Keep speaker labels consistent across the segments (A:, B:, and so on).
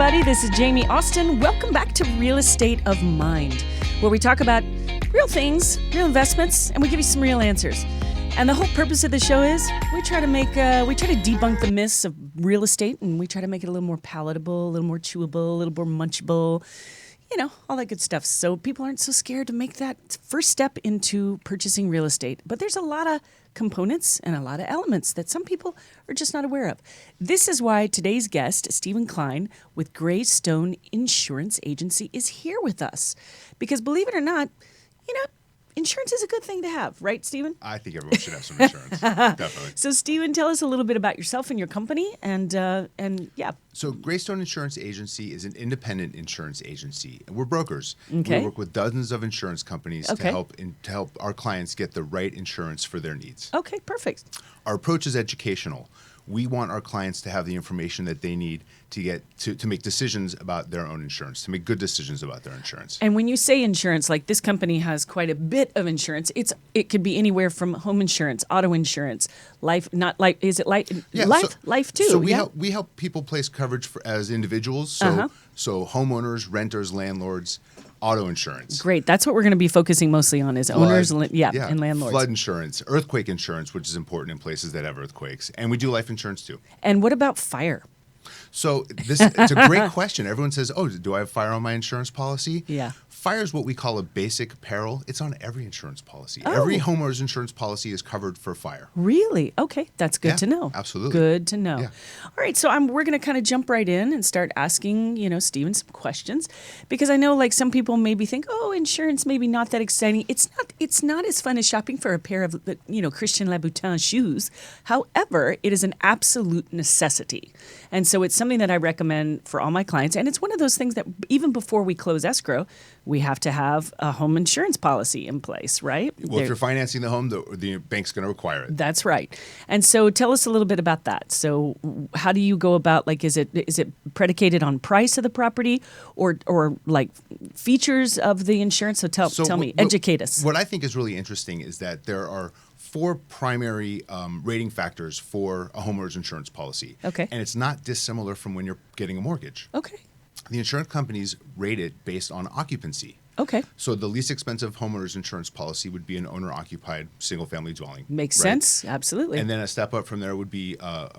A: everybody. This is Jamie Austin. Welcome back to Real Estate of Mind, where we talk about real things, real investments, and we give you some real answers. And the whole purpose of the show is we try to debunk the myths of real estate, and we try to make it a little more palatable, a little more chewable, a little more munchable, all that good stuff. So people aren't so scared to make that first step into purchasing real estate. But there's a lot of components and a lot of elements that some people are just not aware of. This is why today's guest, Steven Klein with Greystone Insurance Agency, is here with us. Because believe it or not, insurance is a good thing to have, right, Steven?
B: I think everyone should have some insurance, definitely.
A: So, Steven, tell us a little bit about yourself and your company, and yeah.
B: So, Greystone Insurance Agency is an independent insurance agency, and we're brokers.
A: Okay.
B: We work with dozens of insurance companies
A: Okay.
B: to help our clients get the right insurance for their needs.
A: Okay, perfect.
B: Our approach is educational. We want our clients to have the information that they need to get to make decisions about their own insurance, to make good decisions about their insurance.
A: And when you say insurance, like this company has quite a bit of insurance. It could be anywhere from home insurance, auto insurance, life. Not like is it life?
B: Yeah,
A: life too.
B: So
A: yeah?
B: we help people place coverage as individuals. So homeowners, renters, landlords, auto insurance.
A: Great. That's what we're going to be focusing mostly on is owners, and landlords.
B: Flood insurance, earthquake insurance, which is important in places that have earthquakes. And we do life insurance too.
A: And what about fire?
B: So it's a great question. Everyone says, oh, do I have fire on my insurance policy?
A: Yeah.
B: Fire is what we call a basic peril. It's on every insurance policy.
A: Oh.
B: Every homeowner's insurance policy is covered for fire.
A: Really? Okay. That's good to know.
B: Absolutely.
A: Good to know.
B: Yeah.
A: All right. So we're going to kind of jump right in and start asking, Steven some questions, because I know like some people maybe think, oh, insurance maybe not that exciting. It's not as fun as shopping for a pair of, Christian Louboutin shoes. However, it is an absolute necessity. And so it's something that I recommend for all my clients. And it's one of those things that even before we close escrow, we have to have a home insurance policy in place, right?
B: Well, if you're financing the home, the bank's going to require it.
A: That's right. And so tell us a little bit about that. So how do you go about, like, is it predicated on price of the property or like features of the insurance? So tell me, educate us.
B: What I think is really interesting is that there are 4 primary rating factors for a homeowner's insurance policy.
A: Okay.
B: And it's not dissimilar from when you're getting a mortgage.
A: Okay.
B: The insurance companies rate it based on occupancy.
A: Okay.
B: So the least expensive homeowner's insurance policy would be an owner-occupied single-family dwelling.
A: Makes
B: right?
A: sense. Absolutely.
B: And then a step up from there would be a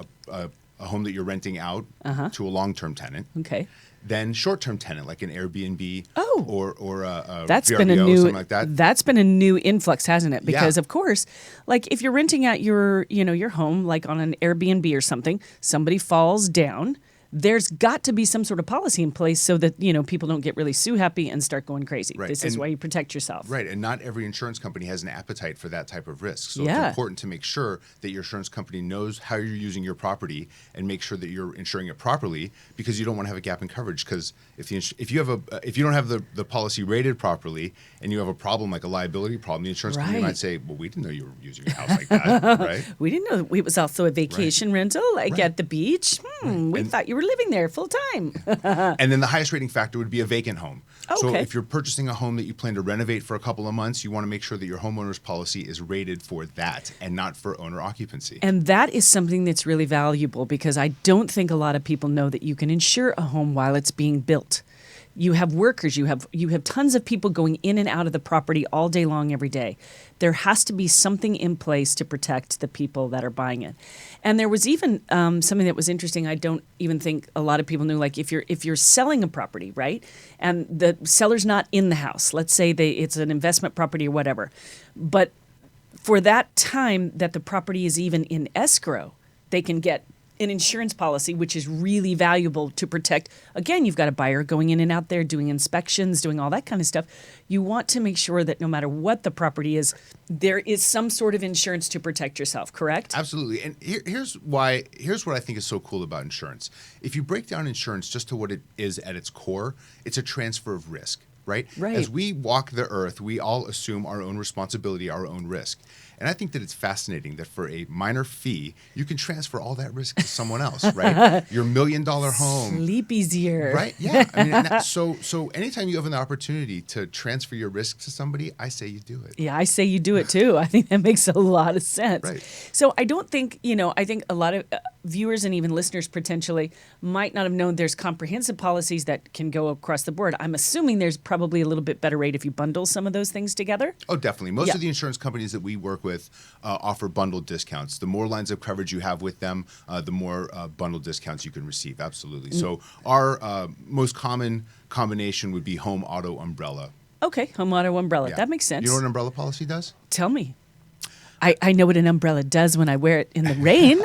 B: home that you're renting out to a long-term tenant.
A: Okay.
B: Then short-term tenant, like an Airbnb or a
A: that's
B: VRBO,
A: been a new
B: something like that.
A: That's been a new influx, hasn't it? Because of course, like if you're renting out your home, like on an Airbnb or something, somebody falls down. There's got to be some sort of policy in place so that, people don't get really sue happy and start going crazy.
B: Right.
A: This is why you protect yourself.
B: Right. And not every insurance company has an appetite for that type of risk. So it's important to make sure that your insurance company knows how you're using your property and make sure that you're insuring it properly, because you don't want to have a gap in coverage. Because if you don't have the policy rated properly and you have a problem like a liability problem, the insurance company might say, well, we didn't know you were using your house like that. Right.
A: We didn't know it was also a vacation rental, like at the beach. We thought you were living there full time.
B: And then the highest rating factor would be a vacant home.
A: Okay.
B: So if you're purchasing a home that you plan to renovate for a couple of months, you want to make sure that your homeowner's policy is rated for that and not for owner occupancy.
A: And that is something that's really valuable, because I don't think a lot of people know that you can insure a home while it's being built. You have workers, you have tons of people going in and out of the property all day long, every day. There has to be something in place to protect the people that are buying it. And there was even something that was interesting. I don't even think a lot of people knew. Like if you're selling a property, right, and the seller's not in the house. Let's say it's an investment property or whatever, but for that time that the property is even in escrow, they can get an insurance policy, which is really valuable to protect. Again, you've got a buyer going in and out there, doing inspections, doing all that kind of stuff. You want to make sure that no matter what the property is, there is some sort of insurance to protect yourself, correct?
B: Absolutely. And here's what I think is so cool about insurance. If you break down insurance just to what it is at its core, it's a transfer of risk. right?
A: Right.
B: As we walk the earth, we all assume our own responsibility, our own risk. And I think that it's fascinating that for a minor fee, you can transfer all that risk to someone else, right? Your $1 million home.
A: Sleep easier.
B: Right? Yeah. I mean, so anytime you have an opportunity to transfer your risk to somebody, I say you do it.
A: Yeah, I say you do it too. I think that makes a lot of sense.
B: Right.
A: So I don't think, I think a lot of viewers and even listeners potentially might not have known there's comprehensive policies that can go across the board. I'm assuming there's probably a little bit better rate if you bundle some of those things together.
B: Oh, definitely. Most of the insurance companies that we work with offer bundled discounts. The more lines of coverage you have with them, the more bundled discounts you can receive. Absolutely. So our most common combination would be home, auto, umbrella.
A: Okay, home, auto, umbrella.
B: Yeah.
A: That makes sense.
B: You know what an umbrella policy does?
A: Tell me. I know what an umbrella does when I wear it in the rain.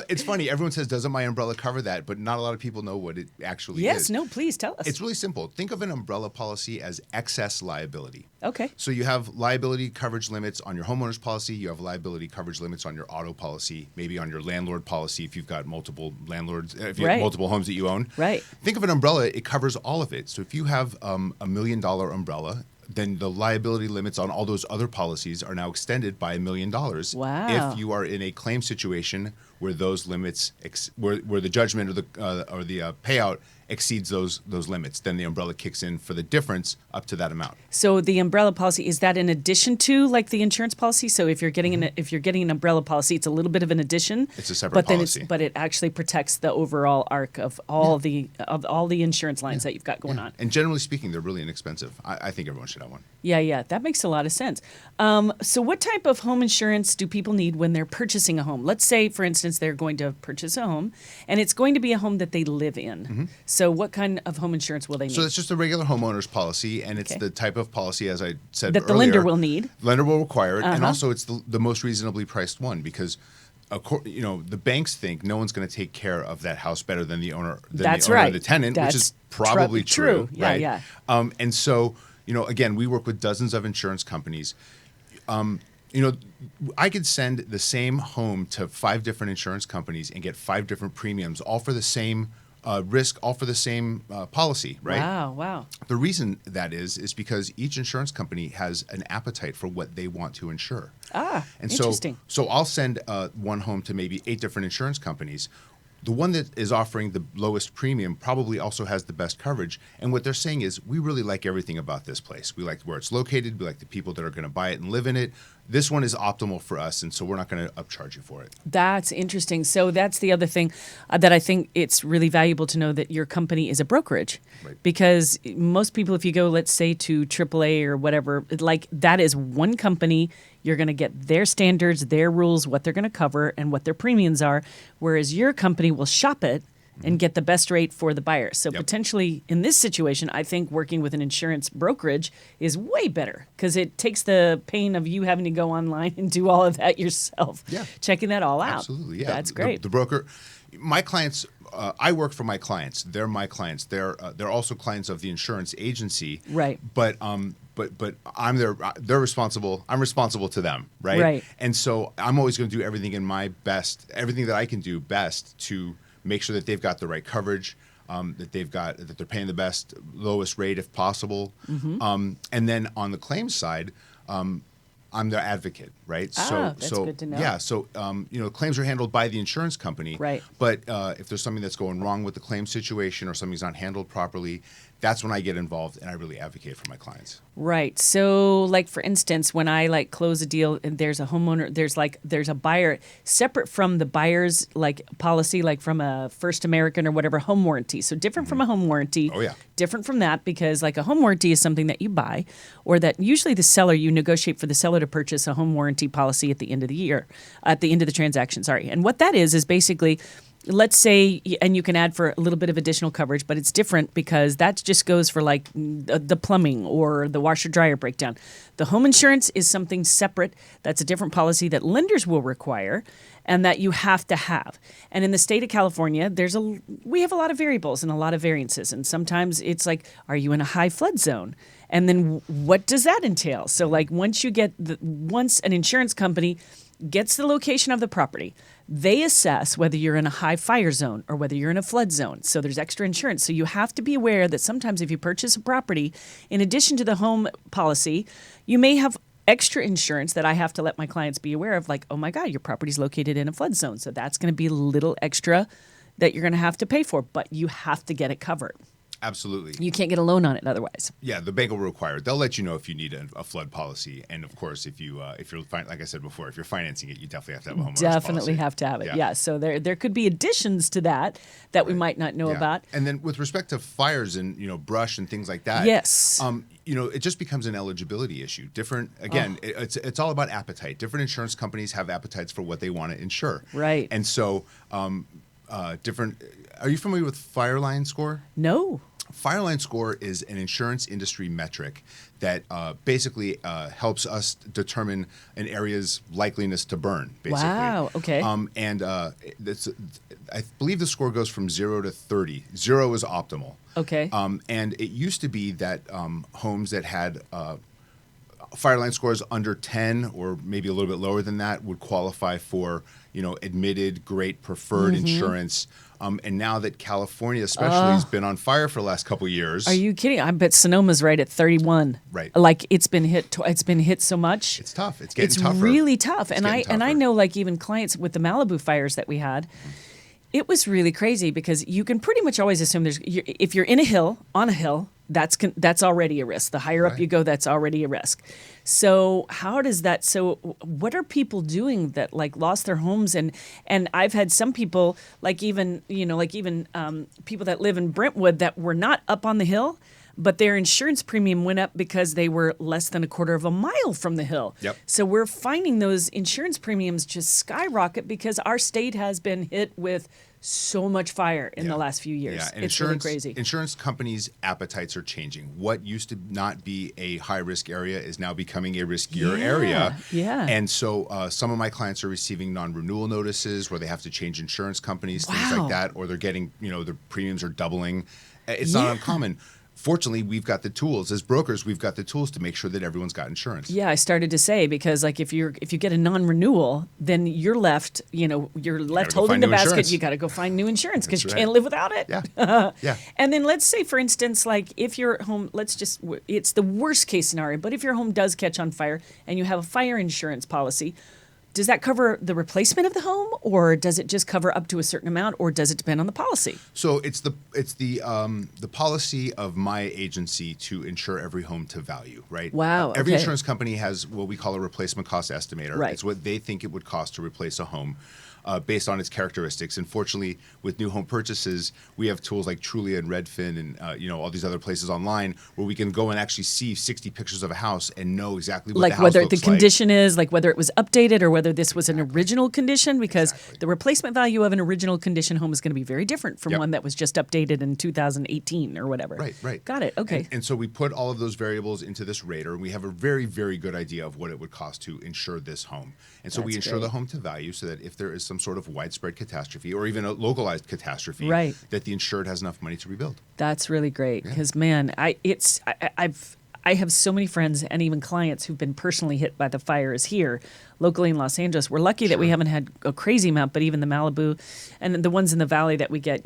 B: It's funny. Everyone says, doesn't my umbrella cover that? But not a lot of people know what it actually is.
A: Yes, no, please tell us.
B: It's really simple. Think of an umbrella policy as excess liability.
A: Okay.
B: So you have liability coverage limits on your homeowner's policy. You have liability coverage limits on your auto policy, maybe on your landlord policy if you've got multiple landlords, if you have multiple homes that you own.
A: Right.
B: Think of an umbrella. It covers all of it. So if you have a $1 million umbrella, then the liability limits on all those other policies are now extended by $1 million.
A: Wow.
B: If you are in a claim situation where those limits, where the judgment or the payout exceeds those limits, then the umbrella kicks in for the difference up to that amount.
A: So the umbrella policy, is that in addition to like the insurance policy? So if you're getting an umbrella policy, it's a little bit of an addition.
B: It's a separate policy.
A: But it actually protects the overall arc of all the insurance lines that you've got going on.
B: And generally speaking, they're really inexpensive. I think everyone should have one.
A: Yeah, that makes a lot of sense. So what type of home insurance do people need when they're purchasing a home? Let's say, for instance, they're going to purchase a home, and it's going to be a home that they live in. Mm-hmm. So what kind of home insurance will they need?
B: So it's just a regular homeowner's policy, and it's the type of policy, as I said
A: that
B: earlier,
A: the lender will need.
B: Lender will require it, and also it's the most reasonably priced one because the banks think no one's going to take care of that house better than the owner,
A: That's
B: or
A: right.
B: the tenant,
A: That's
B: which is probably true.
A: Yeah,
B: right?
A: yeah.
B: And so, again, we work with dozens of insurance companies. I could send the same home to 5 different insurance companies and get 5 different premiums, all for the same risk, all for the same policy, right?
A: Wow.
B: The reason that is because each insurance company has an appetite for what they want to insure. And
A: interesting.
B: So I'll send one home to maybe 8 different insurance companies. The one that is offering the lowest premium probably also has the best coverage. And what they're saying is, we really like everything about this place. We like where it's located. We like the people that are going to buy it and live in it. This one is optimal for us, and so we're not going to upcharge you for it. That's
A: interesting. So that's the other thing that I think it's really valuable to know, that your company is a brokerage.
B: Right.
A: Because most people, if you go, let's say, to AAA or whatever, like that is one company. You're going to get their standards, their rules, what they're going to cover, and what their premiums are, whereas your company will shop it and get the best rate for the buyer. So potentially in this situation, I think working with an insurance brokerage is way better because it takes the pain of you having to go online and do all of that yourself.
B: Yeah.
A: Checking that all out.
B: Absolutely, yeah.
A: That's great.
B: The broker, my clients, I work for my clients. They're my clients. They're also clients of the insurance agency.
A: Right.
B: But I'm they're responsible. I'm responsible to them, right?
A: Right.
B: And so I'm always going to do everything in my best, everything that I can do best to make sure that they've got the right coverage, that they're paying the best, lowest rate if possible. Mm-hmm. And then on the claims side, I'm their advocate, right?
A: That's good to know.
B: Yeah, so claims are handled by the insurance company,
A: right?
B: But if there's something that's going wrong with the claim situation or something's not handled properly, that's when I get involved and I really advocate for my clients.
A: Right. So, like for instance, when I close a deal and there's a homeowner, there's a buyer separate from the buyer's policy, like from a First American or whatever home warranty. So different from a home warranty.
B: Oh yeah.
A: Different from that because a home warranty is something that you buy, or that usually you negotiate for the seller to purchase a home warranty policy at the end of the transaction. Sorry. And what that is basically, let's say, and you can add for a little bit of additional coverage, but it's different because that just goes for the plumbing or the washer dryer breakdown. The home insurance is something separate. That's a different policy that lenders will require and that you have to have. And in the state of California, we have a lot of variables and a lot of variances. And sometimes it's are you in a high flood zone? And then what does that entail? So once an insurance company gets the location of the property. They assess whether you're in a high fire zone or whether you're in a flood zone. So there's extra insurance. So you have to be aware that sometimes if you purchase a property, in addition to the home policy, you may have extra insurance that I have to let my clients be aware of, like, oh my God, your property's located in a flood zone. So that's going to be a little extra that you're going to have to pay for, but you have to get it covered.
B: Absolutely.
A: You can't get a loan on it otherwise.
B: Yeah, the bank will require it. They'll let you know if you need a flood policy, and of course, if you're like I said before, if you're financing it, you definitely have to have a homeowner's
A: Definitely
B: policy.
A: have to have it. Yeah. So there could be additions to that we might not know about.
B: And then with respect to fires and brush and things like that.
A: Yes.
B: It just becomes an eligibility issue. Different again. It's all about appetite. Different insurance companies have appetites for what they want to insure.
A: Right.
B: And so different. Are you familiar with Fireline Score?
A: No.
B: Fireline Score is an insurance industry metric that basically helps us determine an area's likeliness to burn, basically.
A: Wow, okay.
B: I believe the score goes from 0 to 30. 0 is optimal.
A: Okay.
B: And it used to be that homes that had Fireline scores under 10 or maybe a little bit lower than that would qualify for, admitted, great, preferred insurance. And now that California especially has been on fire for the last couple of years.
A: Are you kidding? I bet Sonoma's right at 31.
B: Right.
A: Like it's been hit so much.
B: It's tough. It's getting tougher.
A: It's really tough.
B: It's getting
A: I
B: tougher.
A: know, like, even clients with the Malibu fires that we had, it was really crazy because you can pretty much always assume if you're on a hill, that's already a risk. The higher up you go, that's already a risk. So what are people doing that lost their homes? And I've had some people even people that live in Brentwood that were not up on the hill, but their insurance premium went up because they were less than a quarter of a mile from the hill.
B: Yep.
A: So we're finding those insurance premiums just skyrocket because our state has been hit with so much fire in the last few years.
B: Yeah, and
A: it's really crazy.
B: Insurance companies' appetites are changing. What used to not be a high-risk area is now becoming a riskier area.
A: Yeah.
B: And so some of my clients are receiving non-renewal notices where they have to change insurance companies, things like that, or they're getting, their premiums are doubling. It's not uncommon. Fortunately, we've got the tools as brokers. We've got the tools to make sure that everyone's got insurance.
A: Yeah, I started to say because if you get a non-renewal, then you're left holding the basket.
B: Insurance.
A: You got to go find new insurance because you can't live without it.
B: Yeah. Yeah.
A: And then let's say, for instance, if your home, it's the worst case scenario, but if your home does catch on fire and you have a fire insurance policy, does that cover the replacement of the home, or does it just cover up to a certain amount, or does it depend on the policy?
B: So it's the policy of my agency to insure every home to value, right?
A: Wow.
B: Every
A: okay.
B: insurance company has what we call a replacement cost estimator.
A: Right.
B: It's what they think it would cost to replace a home. Based on its characteristics. And fortunately, with new home purchases, we have tools like Trulia and Redfin and all these other places online where we can go and actually see 60 pictures of a house and know exactly what the house
A: whether
B: looks
A: the
B: like.
A: condition is, whether it was updated or whether this was an original condition, because the replacement value of an original condition home is going to be very different from one that was just updated in 2018 or whatever.
B: Right.
A: Got it. Okay.
B: And so we put all of those variables into this rater, and we have a very, very good idea of what it would cost to insure this home. And so we insure the home to value so that if there is some sort of widespread catastrophe or even a localized catastrophe, that the insured has enough money to rebuild.
A: That's really great because, man, I have so many friends and even clients who've been personally hit by the fires here locally in Los Angeles. We're lucky that we haven't had a crazy amount, but even the Malibu and the ones in the valley that we get,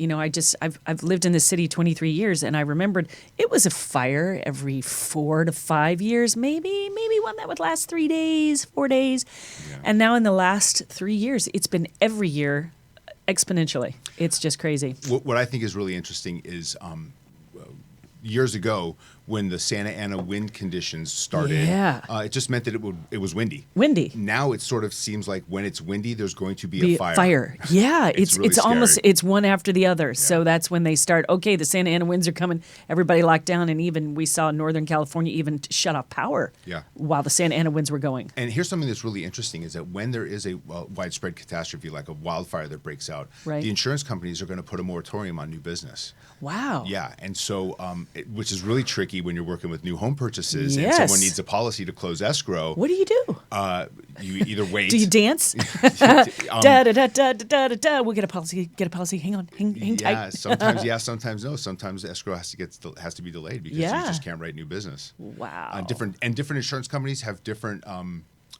A: I've lived in this city 23 years, and I remembered it was a fire every 4 to 5 years, maybe one that would last 3 days, 4 days. Yeah. And now in the last 3 years, it's been every year exponentially. It's just crazy.
B: What I think is really interesting is years ago, when the Santa Ana wind conditions started, it just meant that it was windy. Now it sort of seems like when it's windy, there's going to be a fire.
A: Yeah,
B: it's really
A: almost one after the other. Yeah. So that's when they start. Okay, the Santa Ana winds are coming. Everybody locked down, and even we saw Northern California even shut off power. While the Santa Ana winds were going.
B: And here's something that's really interesting: is that when there is a widespread catastrophe like a wildfire that breaks out, the insurance companies are going to put a moratorium on new business.
A: Wow.
B: Yeah, and so which is really tricky when you're working with new home purchases and someone needs a policy to close escrow.
A: What do?
B: You either wait.
A: Do you dance? Da da da da da da da. We'll get a policy. Hang on. Hang tight.
B: Yeah, sometimes yes, sometimes no. Sometimes escrow has to be delayed because you just can't write new business.
A: Wow.
B: Different insurance companies have different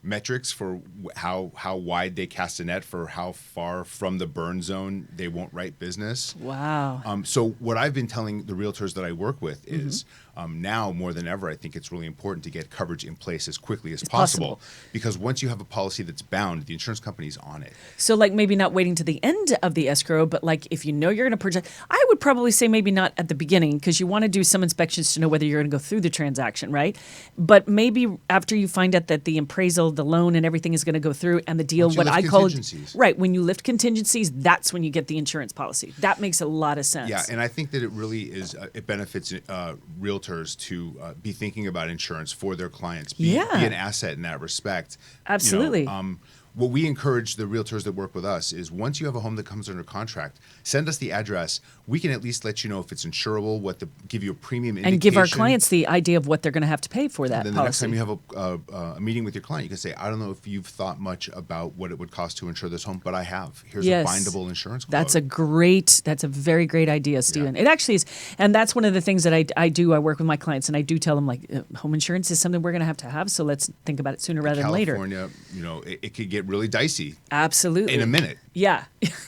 B: metrics for how wide they cast a net for how far from the burn zone they won't write business.
A: Wow.
B: So what I've been telling the realtors that I work with is now more than ever, I think it's really important to get coverage in place as quickly as possible. Because once you have a policy that's bound, the insurance company's on it.
A: So like maybe not waiting to the end of the escrow, but like if you know you're going to purchase, I would probably say maybe not at the beginning because you want to do some inspections to know whether you're going to go through the transaction, right? But maybe after you find out that the appraisal, the loan and everything is going to go through and the deal, what I call right, when you lift contingencies, that's when you get the insurance policy. That makes a lot of sense.
B: Yeah, and I think that it really is, it benefits realtors to be thinking about insurance for their clients, be an asset in that respect.
A: Absolutely.
B: You know, what we encourage the realtors that work with us is once you have a home that comes under contract, send us the address. We can at least let you know if it's insurable, give you a premium indication.
A: And give our clients the idea of what they're going to have to pay for that
B: and then
A: policy.
B: The next time you have a meeting with your client, you can say, I don't know if you've thought much about what it would cost to insure this home, but I have. Here's a bindable insurance quote.
A: That's a very great idea, Steven. Yeah. It actually is. And that's one of the things that I do. I work with my clients and I do tell them like home insurance is something we're going to have. So let's think about it sooner rather than later.
B: California, you know, it could get really dicey.
A: Absolutely.
B: In a minute.
A: Yeah.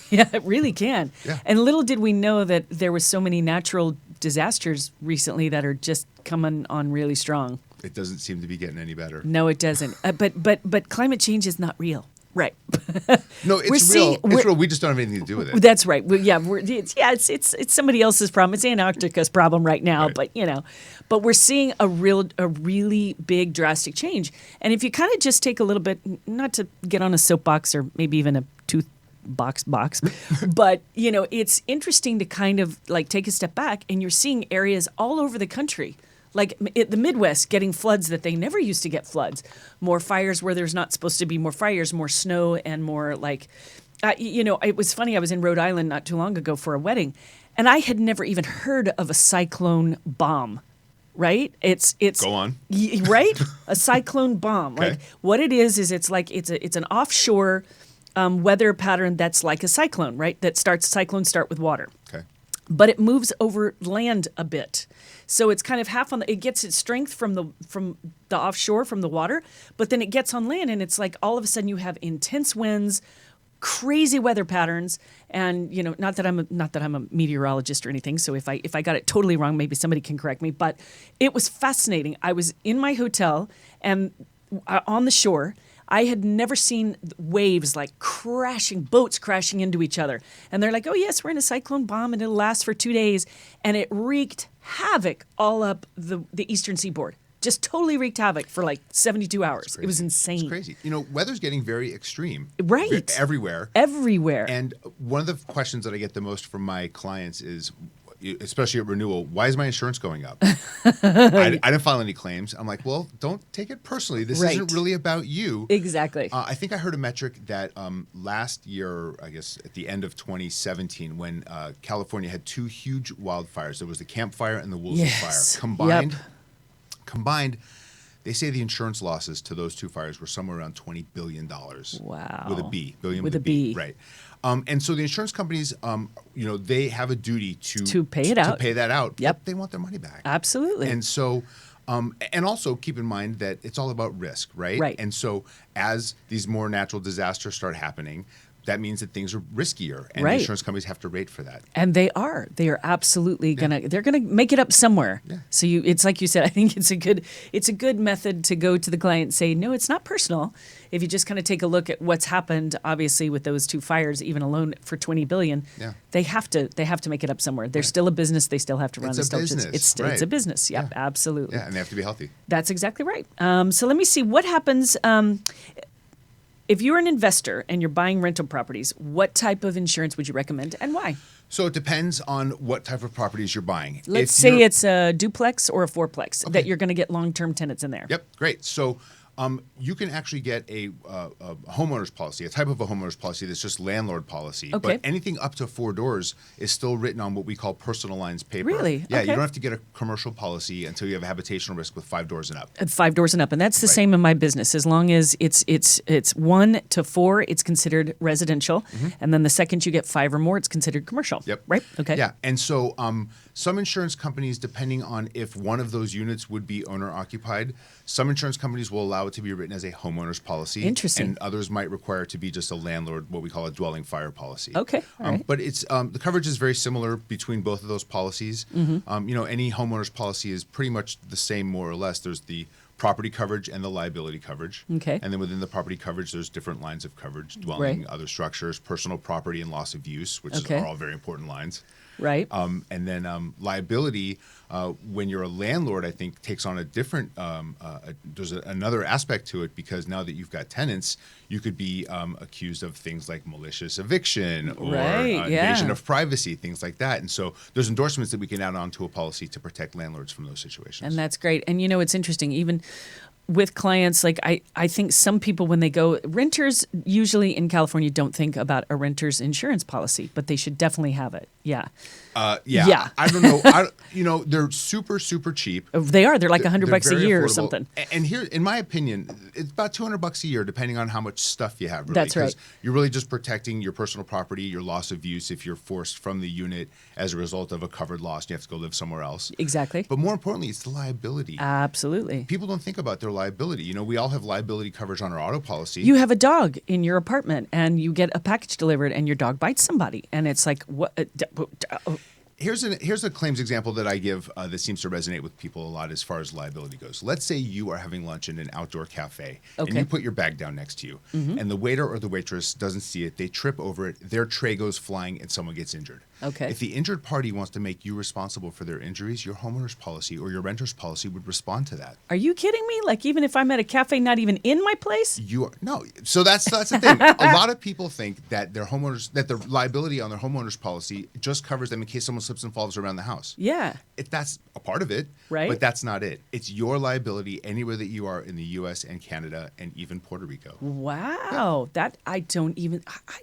A: Yeah, it really can.
B: Yeah.
A: And little did we know that there was so many natural disasters recently that are just coming on really strong.
B: It doesn't seem to be getting any better.
A: No, it doesn't. But climate change is not real. Right.
B: No, it's real. It's real. We just don't have anything to do with it.
A: That's right. It's somebody else's problem. It's Antarctica's problem right now. Right. But we're seeing a really big drastic change. And if you kind of just take a little bit, not to get on a soapbox or maybe even a box, but it's interesting to kind of like take a step back, and you're seeing areas all over the country. Like the Midwest getting floods that they never used to get floods, more fires where there's not supposed to be more fires, more snow and more like, it was funny. I was in Rhode Island not too long ago for a wedding and I had never even heard of a cyclone bomb, right? It's
B: go on.
A: Right? A cyclone bomb.
B: Okay.
A: Like what it is it's like, it's an offshore weather pattern that's like a cyclone, right? Cyclones start with water.
B: Okay.
A: But it moves over land a bit. So it's kind of it gets its strength from the offshore, from the water, but then it gets on land and it's like all of a sudden you have intense winds, crazy weather patterns, and not that I'm a meteorologist or anything, so if I got it totally wrong, maybe somebody can correct me, but it was fascinating. I was in my hotel and on the shore. I had never seen waves like boats crashing into each other. And they're like, oh, yes, we're in a cyclone bomb and it'll last for 2 days. And it wreaked havoc all up the eastern seaboard. Just totally wreaked havoc for like 72 hours. It was insane.
B: It's crazy. Weather's getting very extreme.
A: Right.
B: Everywhere. And one of the questions that I get the most from my clients is, especially at renewal, why is my insurance going up? I didn't file any claims. I'm like, well, don't take it personally. This isn't really about you.
A: Exactly.
B: I think I heard a metric that last year, I guess at the end of 2017, when California had two huge wildfires, there was the Camp Fire and the Woolsey Fire. Combined, they say the insurance losses to those two fires were somewhere around $20 billion.
A: Wow.
B: With a B. Billion
A: with a B.
B: Right. And so the insurance companies, they have a duty to
A: pay it out.
B: To pay that out.
A: Yep.
B: But they want their money back.
A: Absolutely.
B: And so, and also keep in mind that it's all about risk, right?
A: Right.
B: And so as these more natural disasters start happening, that means that things are riskier, and the insurance companies have to rate for that.
A: And they are absolutely they're gonna make it up somewhere.
B: Yeah.
A: So it's like you said, I think it's a good method to go to the client and say, no, it's not personal. If you just kind of take a look at what's happened, obviously with those two fires, even alone for $20 billion, they have to make it up somewhere. They're still a business. They still have to run.
B: It's a business.
A: It's a business. Yep, yeah, absolutely.
B: Yeah, and they have to be healthy.
A: That's exactly right. So let me see what happens. If you're an investor and you're buying rental properties, what type of insurance would you recommend and why?
B: So it depends on what type of properties you're buying.
A: Let's say it's a duplex or a fourplex that you're going to get long-term tenants in there.
B: Yep, great. So you can actually get a homeowner's policy, a type of a homeowner's policy that's just landlord policy.
A: Okay.
B: But anything up to 4 doors is still written on what we call personal lines paper.
A: Really?
B: Yeah,
A: okay.
B: You don't have to get a commercial policy until you have a habitational risk with 5 doors and up.
A: 5 doors and up, and that's the same in my business. As long as it's 1 to 4, it's considered residential, and then the second you get 5 or more, it's considered commercial.
B: Yep.
A: Right. Okay.
B: Yeah, and so some insurance companies, depending on if one of those units would be owner occupied, some insurance companies will allow it it to be written as a homeowner's policy.
A: Interesting.
B: And others might require it to be just a landlord, what we call a dwelling fire policy.
A: Okay. All right.
B: But it's the coverage is very similar between both of those policies. Any homeowner's policy is pretty much the same, more or less. There's the property coverage and the liability coverage.
A: Okay.
B: And then within the property coverage, there's different lines of coverage: dwelling, other structures, personal property, and loss of use, which are all very important lines.
A: Right.
B: And then liability, when you're a landlord, I think takes on a different, there's another aspect to it, because now that you've got tenants, you could be accused of things like malicious eviction or invasion of privacy, things like that. And so there's endorsements that we can add on to a policy to protect landlords from those situations.
A: And that's great. And it's interesting, even with clients, like I think some people, when they go, renters usually in California don't think about a renter's insurance policy, but they should definitely have it. Yeah.
B: Yeah. I don't know. They're super, super cheap.
A: They are. They're like $100 a year
B: affordable.
A: Or something.
B: And here, in my opinion, it's about $200 a year, depending on how much stuff you have. Really,
A: That's right.
B: You're really just protecting your personal property, your loss of use if you're forced from the unit as a result of a covered loss and you have to go live somewhere else.
A: Exactly.
B: But more importantly, it's the liability.
A: Absolutely.
B: People don't think about their liability. We all have liability coverage on our auto policy.
A: You have a dog in your apartment and you get a package delivered and your dog bites somebody. And it's like, what?
B: Here's a claims example that I give that seems to resonate with people a lot as far as liability goes. Let's say you are having lunch in an outdoor cafe and you put your bag down next to you, and the waiter or the waitress doesn't see it. They trip over it. Their tray goes flying and someone gets injured.
A: Okay.
B: If the injured party wants to make you responsible for their injuries, your homeowner's policy or your renter's policy would respond to that.
A: Are you kidding me? Like, even if I'm at a cafe not even in my place?
B: No. So that's the thing. A lot of people think that their the liability on their homeowner's policy just covers them in case someone slips and falls around the house.
A: Yeah.
B: That's a part of it,
A: right?
B: But that's not it. It's your liability anywhere that you are in the U.S. and Canada and even Puerto Rico.
A: Wow. Yeah. I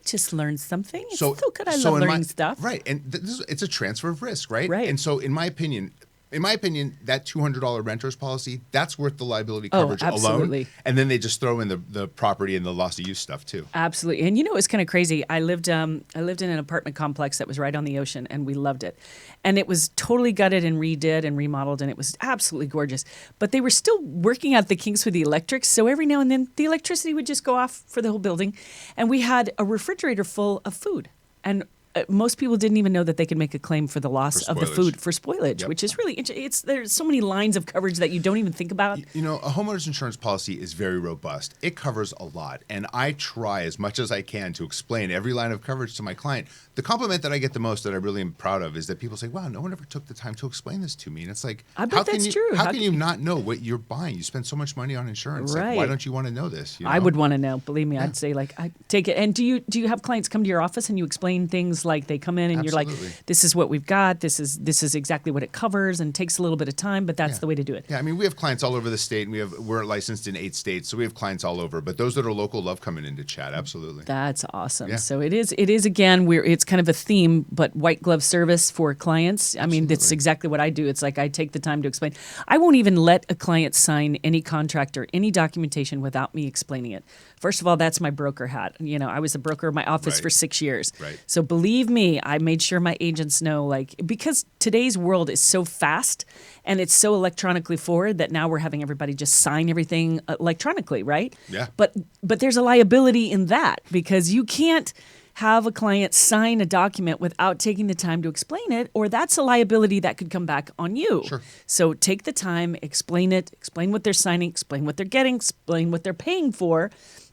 A: just learned something. It's so good. I love learning stuff.
B: Right. And it's a transfer of risk, right?
A: Right.
B: And so in my opinion, that $200 renter's policy, that's worth the liability coverage alone. And then they just throw in the property and the loss of use stuff too.
A: Absolutely. And it's kind of crazy. I lived in an apartment complex that was right on the ocean, and we loved it. And it was totally gutted and redid and remodeled, and it was absolutely gorgeous. But they were still working out the kinks with the electrics. So every now and then the electricity would just go off for the whole building. And we had a refrigerator full of food. And most people didn't even know that they could make a claim for the loss of the food for spoilage, which is really there's so many lines of coverage that you don't even think about.
B: A homeowner's insurance policy is very robust. It covers a lot, and I try as much as I can to explain every line of coverage to my client. The compliment that I get the most that I really am proud of is that people say, "Wow, no one ever took the time to explain this to me." And it's like,
A: I bet that's true.
B: How can you not know what you're buying? You spend so much money on insurance.
A: Right.
B: Like, why don't you want to know this?
A: I would want to know. Believe me, I'd say, like, I take it. And do you have clients come to your office and you explain things, like they come in and you're like, this is what we've got. This is exactly what it covers, and takes a little bit of time, but that's the way to do it.
B: Yeah, I mean, we have clients all over the state, and we're licensed in 8 states, so we have clients all over. But those that are local love coming in to chat. Absolutely. That's
A: awesome.
B: Yeah.
A: So it is again, it's kind of a theme, but white glove service for clients. I mean, that's exactly what I do. It's like I take the time to explain. I won't even let a client sign any contract or any documentation without me explaining it. First of all, that's my broker hat. I was a broker of my office for 6 years.
B: Right.
A: So believe me, I made sure my agents know, because today's world is so fast and it's so electronically forward that now we're having everybody just sign everything electronically, right?
B: Yeah.
A: But there's a liability in that, because you can't have a client sign a document without taking the time to explain it, or that's a liability that could come back on you.
B: Sure.
A: So take the time, explain it, explain what they're signing, explain what they're getting, explain what they're paying for.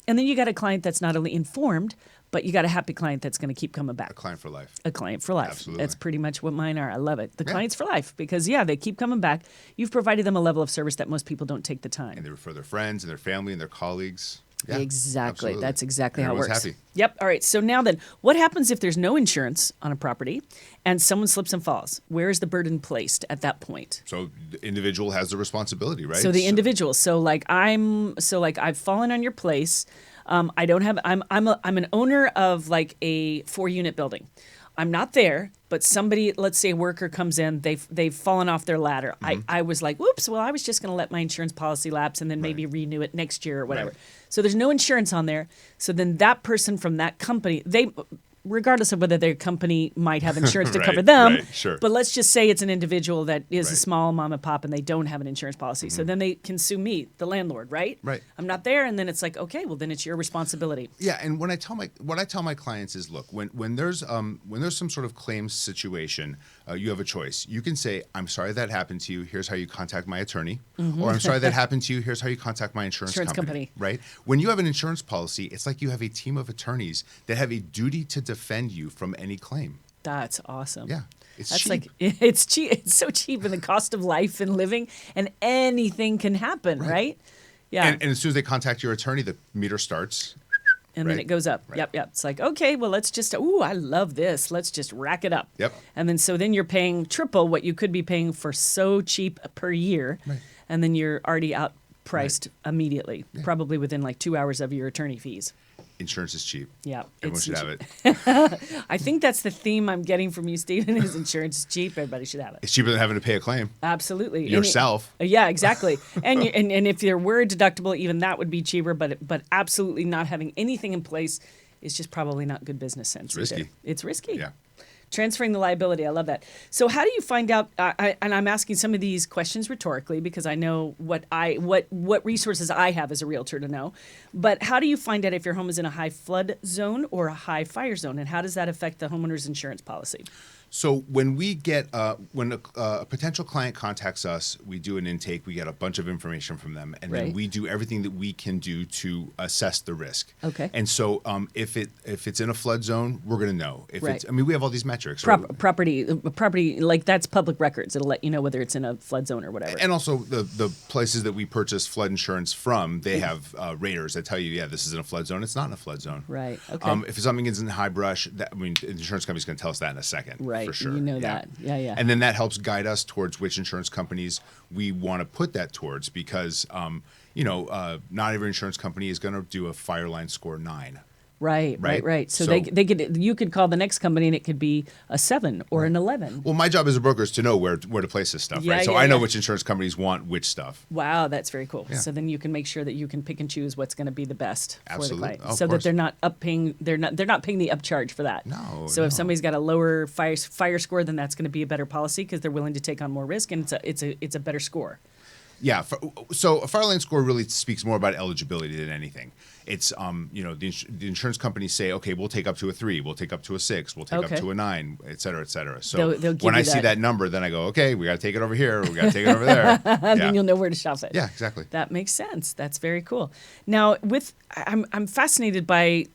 A: And then you got a client that's not only informed, but you got a happy client that's going to keep coming back.
B: A client for life.
A: A client for life.
B: Absolutely.
A: That's pretty much what mine are. I love it. The clients for life, because, they keep coming back. You've provided them a level of service that most people don't take the time.
B: And they refer their friends and their family and their colleagues. Yeah,
A: exactly.
B: Absolutely.
A: That's exactly how it works.
B: Everyone's happy.
A: Yep. All right. So now then, what happens if there's no insurance on a property and someone slips and falls? Where is the burden placed at that point?
B: So the individual has the responsibility, right?
A: So the individual. So I've fallen on your place. I don't have. I'm an owner of like a 4-unit building. I'm not there, but somebody, let's say a worker comes in, they've fallen off their ladder. Mm-hmm. I was like, whoops, well, I was just going to let my insurance policy lapse and then maybe renew it next year or whatever. Right. So there's no insurance on there. So then that person from that company, regardless of whether their company might have insurance to cover them.
B: Right, sure.
A: But let's just say it's an individual that is a
B: Right.
A: small mom and pop and they don't have an insurance policy. So then they can sue me, the landlord, right?
B: Right.
A: I'm not there, and then it's like, okay, well then it's your responsibility.
B: Yeah, and what I tell my clients is, look, when there's some sort of claims situation, you have a choice. You can say, I'm sorry that happened to you. Here's how you contact my attorney. Or I'm sorry that happened to you. Here's how you contact my insurance company. Right? When you have an insurance policy, it's like you have a team of attorneys that have a duty to defend you from any claim.
A: That's awesome.
B: Yeah. It's
A: That's
B: cheap.
A: like it's cheap. It's so cheap, and the cost of life and living, and anything can happen, right? Yeah.
B: And as soon as they contact your attorney, the meter starts.
A: And then
B: Right.
A: it goes up.
B: Right.
A: Yep. It's like, okay, well, let's just, I love this. Let's just rack it up.
B: Yep.
A: And then you're paying triple what you could be paying for so cheap per year.
B: Right.
A: And then you're already outpriced immediately, probably within like 2 hours of your attorney fees.
B: Insurance is cheap.
A: Yeah.
B: Everyone should have it.
A: I think that's the theme I'm getting from you, Steven, is insurance is cheap. Everybody should have it.
B: It's cheaper than having to pay a claim.
A: Absolutely.
B: Yourself.
A: Yeah, exactly. and if there were a deductible, even that would be cheaper, but absolutely not having anything in place is just probably not good business sense.
B: It's risky.
A: Either. It's risky.
B: Yeah.
A: Transferring the liability. I love that. So how do you find out, and I'm asking some of these questions rhetorically because I know what resources I have as a realtor to know, but how do you find out if your home is in a high flood zone or a high fire zone, and how does that affect the homeowner's insurance policy?
B: So when we get when a potential client contacts us, we do an intake. We get a bunch of information from them, and then
A: Right.
B: we do everything that we can do to assess the risk.
A: Okay.
B: And so if it's in a flood zone, we're going to know. If
A: Right.
B: it's, I mean, we have all these metrics.
A: Property, like that's public records. It'll let you know whether it's in a flood zone or whatever.
B: And also the places that we purchase flood insurance from, they have raters that tell you, yeah, this is in a flood zone. It's not in a flood zone.
A: Right. Okay.
B: If something is in high brush, the insurance company's going to tell us that in a second.
A: Right.
B: For sure.
A: You know that. Yeah.
B: And then that helps guide us towards which insurance companies we want to put that towards because, not every insurance company is going to do a fire line score 9.
A: Right. So you could call the next company and it could be a 7 or an 11.
B: Well, my job as a broker is to know where to place this stuff,
A: Yeah,
B: right? So
A: yeah,
B: I know
A: yeah.
B: which insurance companies want which stuff.
A: Wow, that's very cool.
B: Yeah.
A: So then you can make sure that you can pick and choose what's going to be the best for the
B: Absolutely.
A: client,
B: Of
A: so that
B: course.
A: they're not paying the upcharge for that.
B: No,
A: So
B: no.
A: if somebody's got a lower fire score, then that's going to be a better policy because they're willing to take on more risk, and it's a better score.
B: Yeah. So a fire line score really speaks more about eligibility than anything. It's, the insurance companies say, okay, we'll take up to a 3, we'll take up to a 6, we'll take
A: Okay.
B: up to a 9, et cetera, et cetera. So
A: They'll give
B: when
A: you
B: I see
A: that.
B: that number, then I go, okay, we got to take it over here, we got to take it over there.
A: Then you'll know where to shop it.
B: Yeah, exactly.
A: That makes sense. That's very cool. Now, I'm fascinated by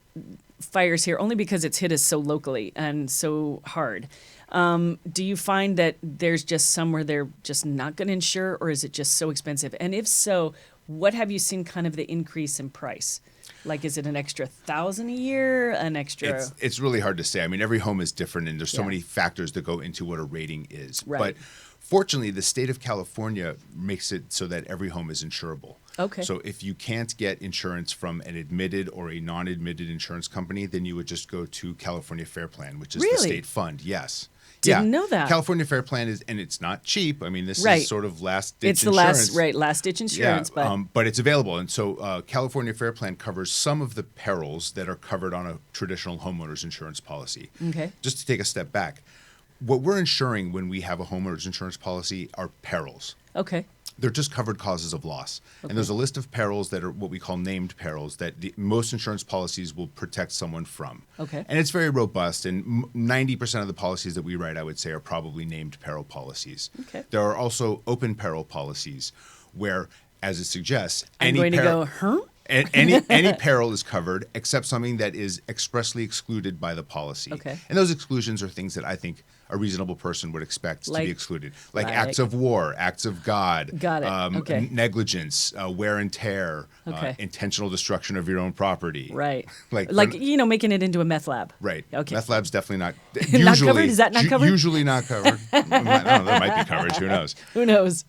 A: fires here only because it's hit us so locally and so hard. Do you find that there's just somewhere they're just not going to insure, or is it just so expensive? And if so, what have you seen kind of the increase in price? Like, is it an extra $1,000 a year, an extra?
B: It's really hard to say. I mean, every home is different, and there's so
A: Yeah.
B: many factors that go into what a rating is.
A: Right.
B: But fortunately, the state of California makes it so that every home is insurable.
A: Okay.
B: So if you can't get insurance from an admitted or a non-admitted insurance company, then you would just go to California Fair Plan, which is the
A: Really?
B: state fund. Yes.
A: Didn't know that.
B: California Fair Plan is, and it's not cheap. I mean, this
A: Right.
B: is sort of last ditch
A: It's the
B: insurance.
A: last ditch insurance,
B: but it's available. And so California Fair Plan covers some of the perils that are covered on a traditional homeowner's insurance policy.
A: Okay.
B: Just to take a step back, what we're insuring when we have a homeowner's insurance policy are perils.
A: okay.
B: They're just covered causes of loss. And there's a list of perils that are what we call named perils that most insurance policies will protect someone from.
A: Okay.
B: And it's very robust. And 90% of the policies that we write, I would say, are probably named peril policies.
A: Okay.
B: There are also open peril policies where, as it suggests,
A: I'm going to go, huh?
B: any peril is covered except something that is expressly excluded by the policy.
A: Okay.
B: And those exclusions are things that I think a reasonable person would expect to
A: Like-
B: be excluded, like
A: like-
B: acts of war, acts of God,
A: Got it. Okay.
B: negligence, wear and tear,
A: Okay.
B: intentional destruction of your own property.
A: Right.
B: Like
A: making it into a meth lab.
B: Right.
A: Okay.
B: Meth lab's definitely not.
A: Not
B: Usually,
A: covered? Is that not covered?
B: Usually not covered. I don't know, there might be coverage. Who knows?
A: Who knows?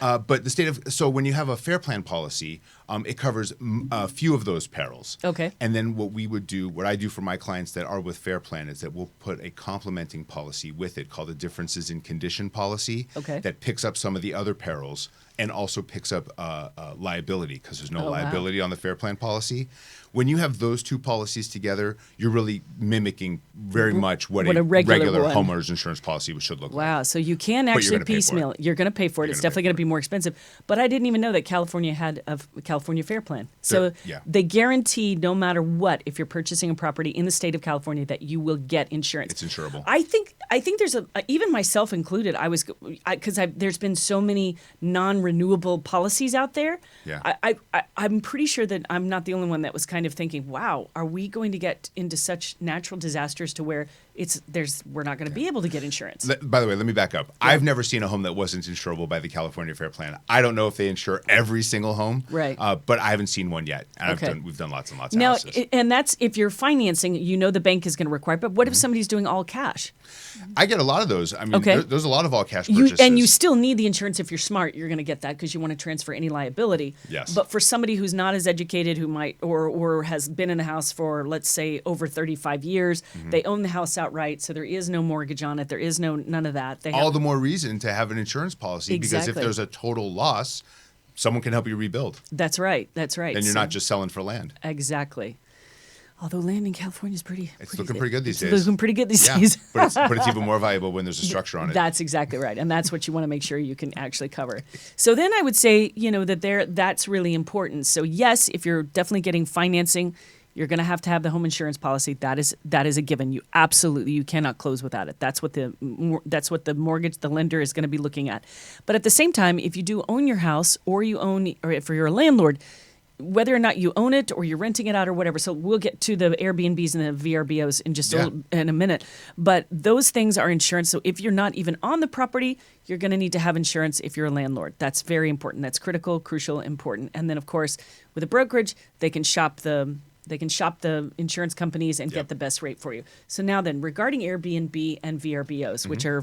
B: But the state of so when you have a fair plan policy, it covers a few of those perils.
A: Okay.
B: And then what I do for my clients that are with fair plan is that we'll put a complementing policy with it called a differences in condition policy.
A: Okay.
B: That picks up some of the other perils and also picks up liability because there's no
A: Oh,
B: liability on the Fair Plan policy. When you have those two policies together, you're really mimicking very much what a regular homeowners insurance policy should look like.
A: Wow, so you can actually piecemeal. You're going to pay for it. It's definitely going to be more expensive. But I didn't even know that California had a California Fair Plan. So they guarantee no matter what, if you're purchasing a property in the state of California, that you will get insurance.
B: It's insurable.
A: I think there's even myself included. Because there's been so many non-renewable policies out there.
B: Yeah.
A: I'm pretty sure that I'm not the only one that was kind of thinking, wow, are we going to get into such natural disasters to where we're not going to be able to get insurance?
B: By the way, let me back up. Yeah. I've never seen a home that wasn't insurable by the California Fair Plan. I don't know if they insure every single home,
A: right?
B: But I haven't seen one yet. And we've done lots and lots of
A: now,
B: houses.
A: And that's if you're financing, the bank is going to require. But what if somebody's doing all cash?
B: I get a lot of those. I mean, there's a lot of all cash purchases.
A: And you still need the insurance. If you're smart, you're going to get that because you want to transfer any liability.
B: Yes.
A: But for somebody who's not as educated, who might or has been in the house for, let's say, over 35 years, they own the house outright, so there is no mortgage on it. There is none of that.
B: All the more reason to have an insurance policy because if there's a total loss, someone can help you rebuild.
A: That's right.
B: And you're not just selling for land.
A: Exactly. Although land in California is
B: looking pretty good these days.
A: It's looking pretty good these days.
B: but it's even more valuable when there's a structure on it.
A: That's exactly right. And that's what you want to make sure you can actually cover. So then I would say, that's really important. So yes, if you're definitely getting financing, you're going to have the home insurance policy. That is a given. You cannot close without it. That's what the mortgage, the lender is going to be looking at. But at the same time, if you do own your house or if you're a landlord, whether or not you own it or you're renting it out or whatever. So we'll get to the Airbnbs and the VRBOs in just in a minute. But those things are insurance. So if you're not even on the property, you're going to need to have insurance if you're a landlord. That's very important. That's critical, crucial, important. And then, of course, with a brokerage, they can shop the insurance companies and get the best rate for you. So now then, regarding Airbnb and VRBOs, which are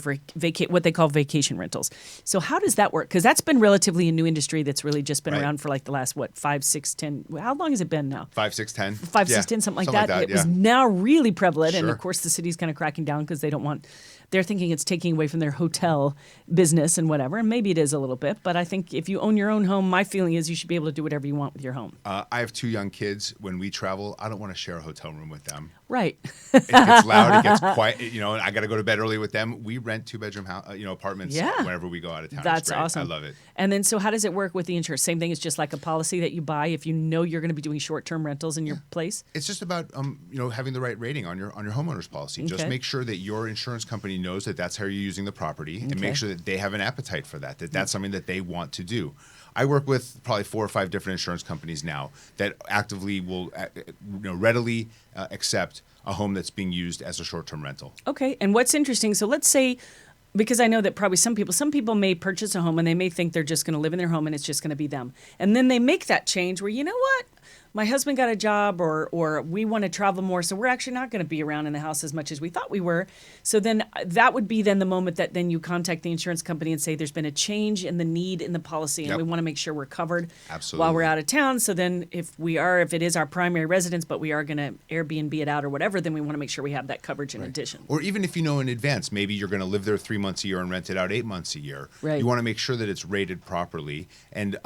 A: what they call vacation rentals. So how does that work? Because that's been relatively a new industry that's really just been around for like the last, 5, 6, 10, how long has it been now?
B: 5, 6, 10.
A: 5, 6, 10, something like that. It was now really prevalent.
B: Sure.
A: And of course the city's kind of cracking down because they're thinking it's taking away from their hotel business and whatever. And maybe it is a little bit. But I think if you own your own home, my feeling is you should be able to do whatever you want with your home.
B: I have 2 young kids. When we travel, I don't want to share a hotel room with them.
A: Right.
B: It gets loud. It gets quiet. I got to go to bed early with them. We rent 2-bedroom apartments whenever we go out of town.
A: That's awesome.
B: I love it.
A: And then, so how does it work with the insurance? Same thing. It's just like a policy that you buy if you know you're going to be doing short-term rentals in your place. It's
B: just about having the right rating on your homeowners policy. Just make sure that your insurance company knows that that's how you're using the property, and make sure that they have an appetite for that. That's something that they want to do. I work with probably 4 or 5 different insurance companies now that actively will readily accept a home that's being used as a short-term rental.
A: Okay, and what's interesting, so let's say, because I know that probably some people may purchase a home and they may think they're just going to live in their home and it's just going to be them. And then they make that change where, you know what? My husband got a job or we want to travel more, so we're actually not going to be around in the house as much as we thought we were. So then that would be then the moment that then you contact the insurance company and say there's been a change in the need in the policy and we want to make sure we're covered while we're out of town. So then if it is our primary residence, but we are going to Airbnb it out or whatever, then we want to make sure we have that coverage in addition.
B: Or even if you know in advance, maybe you're going to live there 3 months a year and rent it out 8 months a year.
A: Right.
B: You want to make sure that it's rated properly and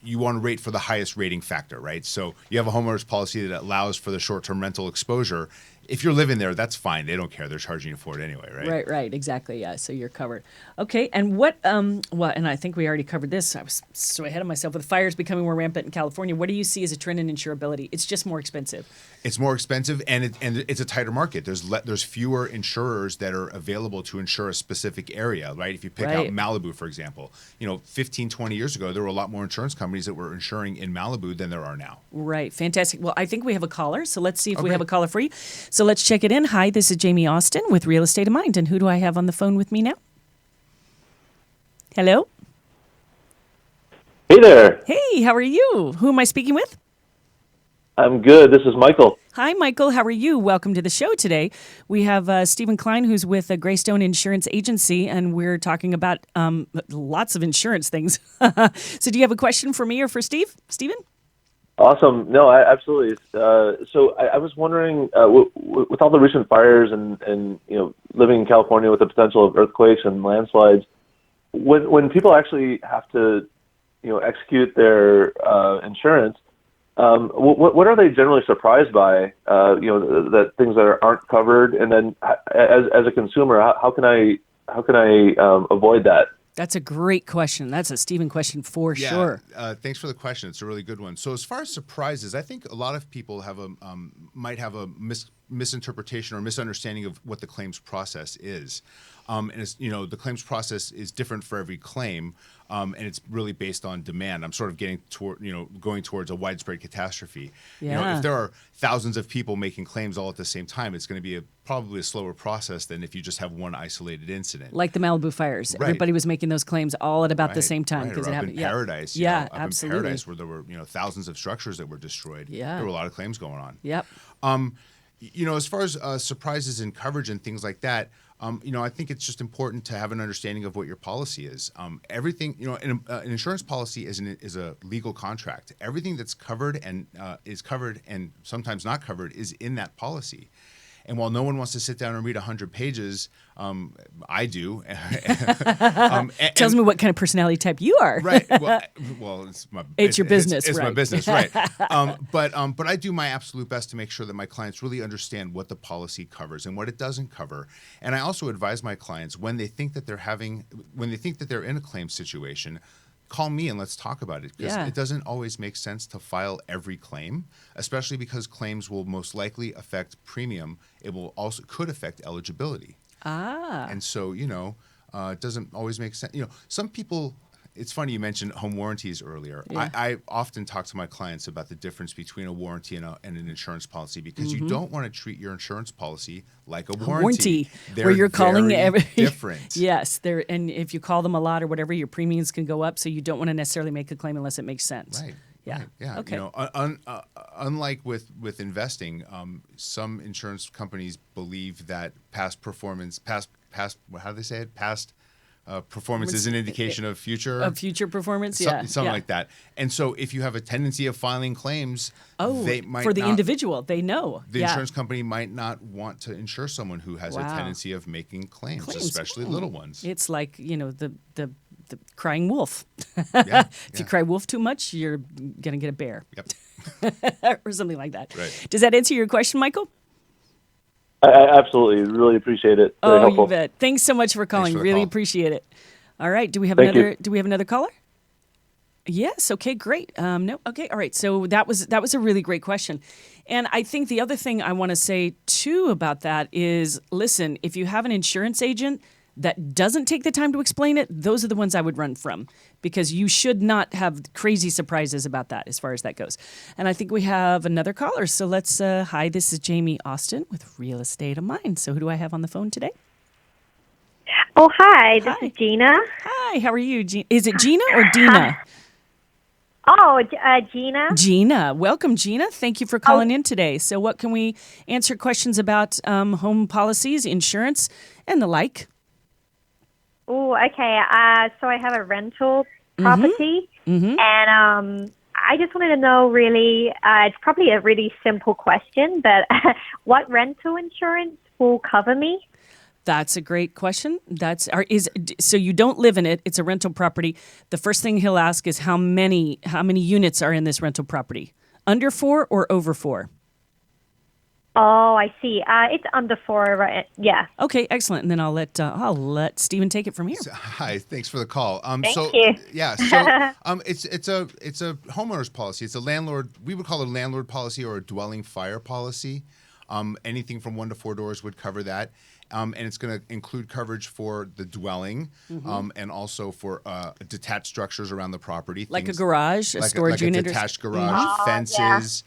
B: you want to rate for the highest rating factor, right? So you have a homeowner's policy that allows for the short-term rental exposure. If you're living there, that's fine. They don't care. They're charging you for it anyway, right?
A: Right, exactly. Yeah, so you're covered. Okay, and what, and I think we already covered this. I was so ahead of myself. With fires becoming more rampant in California, what do you see as a trend in insurability? It's just more expensive.
B: It's more expensive, and it's a tighter market. There's fewer insurers that are available to insure a specific area, right? If you pick out Malibu, for example, 15, 20 years ago, there were a lot more insurance companies that were insuring in Malibu than there are now.
A: Right, fantastic. Well, I think we have a caller, so let's see if we have a caller for you. So let's check it in. Hi, this is Jamie Austin with Real Estate of Mind, and who do I have on the phone with me now? Hello?
C: Hey there.
A: Hey, how are you? Who am I speaking with?
C: I'm good. This is Michael.
A: Hi, Michael. How are you? Welcome to the show today. We have Steven Klein, who's with a Greystone Insurance Agency, and we're talking about lots of insurance things. So do you have a question for me or for Steven?
C: Awesome. No, absolutely. So I was wondering, with all the recent fires and living in California with the potential of earthquakes and landslides, when people actually have to, execute their insurance, what are they generally surprised by? That things that aren't covered, and then as a consumer, how can I avoid that?
A: That's a great question. That's a Steven question for sure.
B: Thanks for the question. It's a really good one. So as far as surprises, I think a lot of people might have a misinterpretation or misunderstanding of what the claims process is. And it's, the claims process is different for every claim, and it's really based on demand. I'm sort of going towards a widespread catastrophe.
A: Yeah.
B: If there are thousands of people making claims all at the same time, it's going to be probably a slower process than if you just have one isolated incident.
A: Like the Malibu fires.
B: Right.
A: Everybody was making those claims all at about the same time
B: because
A: it
B: up
A: happened.
B: In Paradise,
A: up
B: absolutely. In Paradise, where there were thousands of structures that were destroyed.
A: Yeah.
B: There were a lot of claims going on.
A: Yep.
B: As far as surprises in coverage and things like that, I think it's just important to have an understanding of what your policy is. Everything, an insurance policy is a legal contract. Everything that's covered and is covered and sometimes not covered is in that policy. And while no one wants to sit down and read 100 pages, I do.
A: Tells me what kind of personality type you are.
B: Right. Well,
A: it's your business.
B: It's
A: right.
B: my business, right? But I do my absolute best to make sure that my clients really understand what the policy covers and what it doesn't cover. And I also advise my clients when they think that they're in a claim situation, call me and let's talk about it, because it doesn't always make sense to file every claim, especially because claims will most likely affect premium. It will also could affect eligibility. And so, it doesn't always make sense. Some people, it's funny you mentioned home warranties earlier.
A: Yeah.
B: I often talk to my clients about the difference between a warranty and an insurance policy, because you don't want to treat your insurance policy like a warranty.
A: Where you're calling
B: different.
A: Yes, and if you call them a lot or whatever, your premiums can go up. So you don't want to necessarily make a claim unless it makes sense.
B: Right.
A: Yeah.
B: Right. Yeah.
A: Okay.
B: Unlike with investing, some insurance companies believe that past performance, how do they say it? Past performance is an indication of future
A: performance.
B: Something like that. And so if you have a tendency of filing claims, they might
A: for the individual, they know.
B: The insurance company might not want to insure someone who has a tendency of making claims. Especially little ones.
A: It's like, the crying wolf. If you cry wolf too much, you're going to get a bear.
B: Yep.
A: Or something like that.
B: Right.
A: Does that answer your question, Michael?
C: I absolutely really appreciate it. Very helpful.
A: You bet. Thanks so much for calling. Really appreciate it. All right. Do we have another caller? Yes. Okay, great. No. Okay. All right. So that was a really great question. And I think the other thing I want to say too about that is, listen, if you have an insurance agent that doesn't take the time to explain it, those are the ones I would run from, because you should not have crazy surprises about that as far as that goes. And I think we have another caller. So let's, hi, this is Jamie Austin with Real Estate of Mind. So who do I have on the phone today?
D: Oh, hi. This is Gina.
A: Hi, how are you? Is it Gina or Dina?
D: Gina.
A: Gina. Welcome, Gina. Thank you for calling in today. So what can we answer questions about home policies, insurance, and the like?
D: Oh, okay. So I have a rental property, and I just wanted to know, really, it's probably a really simple question, but what rental insurance will cover me?
A: That's a great question. So you don't live in it. It's a rental property. The first thing he'll ask is how many units are in this rental property? Under 4 or over 4?
D: Oh, I see. It's under 4, right? Yeah.
A: Okay, excellent. And then I'll let Steven take it from here.
B: Hi, thanks for the call.
D: Thank you.
B: Yeah, so it's a homeowners policy. It's a landlord. We would call it a landlord policy or a dwelling fire policy. Anything from 1 to 4 doors would cover that. And it's going to include coverage for the dwelling, and also for detached structures around the property.
A: Like a garage, a storage unit.
B: A detached garage, fences,